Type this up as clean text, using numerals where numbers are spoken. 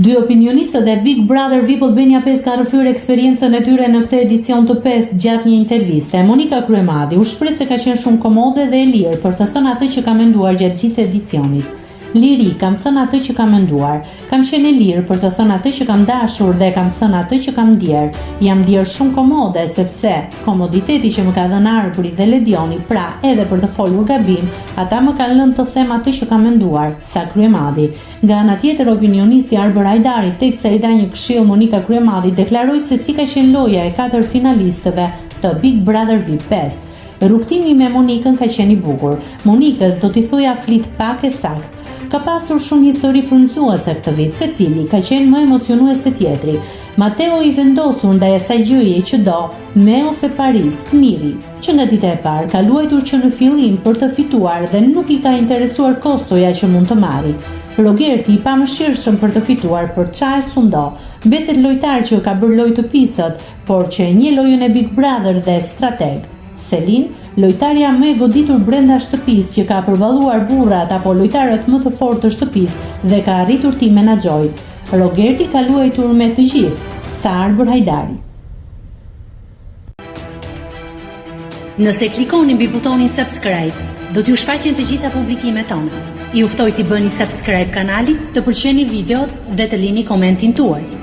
Dy opinionistët e Big Brother VIP Albania 5 ka rrëfyer eksperiencën e tyre në këtë edicion të 5 gjatë një interviste. Monika Kryemadi u shpreh se ka qenë shumë komode dhe e lirë për të thënë atë që ka menduar gjatë gjithë edicionit. Liri, kam thënë atë që kam menduar. Kam qenë e lirë për të thënë atë që kam dashur dhe kam thënë atë që kam ndier. Jam ndier shumë komode sepse komoditeti që më ka dhënë Arbëri dhe Ledioni, pra edhe për të folur gabim, ata më kanë lënë të them atë që kam menduar, tha Kryemadi. Nga ana tjetër, opinionisti Arbër Hajdari, teksa i dha një këshill Monika Kryemadi, deklaroi se si ka qenë loja e 4 finalistëve të Big Brother VIP 5. Rrugtimi me Monikën ka qenë i bukur. Monikës do t'i thoja flit pak e sakt. Ka pasur shumë histori frymëzuese këtë vit, secili ka qenë më emocionues se tjetri. Mateo i vendosur ndaj asaj gjëje që do, me ose Paris, Miri, që nga dita e parë ka luajtur që në fillim për të fituar dhe nuk i ka interesuar kostoja që mund të marri. Rogerti i pamëshirshëm për të fituar për çaj sundo, mbetet lojtar që ka bërë lojë të pisët, por që e njeh lojën e Big Brother dhe strateg. Selin, lojtarja më e goditur brenda shtëpisë që ka përballuar burrat apo lojtarët më të fortë të shtëpisë dhe ka arritur t'i menaxhojë. Rogerti ka luajtur me të gjithë, tha Arbër Hajdari. Nëse klikoni mbi butonin subscribe, do t'ju shfaqen të gjitha publikimet tona. Ju ftoj t'i bëni subscribe kanalit, të pëlqeni videot dhe të lini komentin tuaj.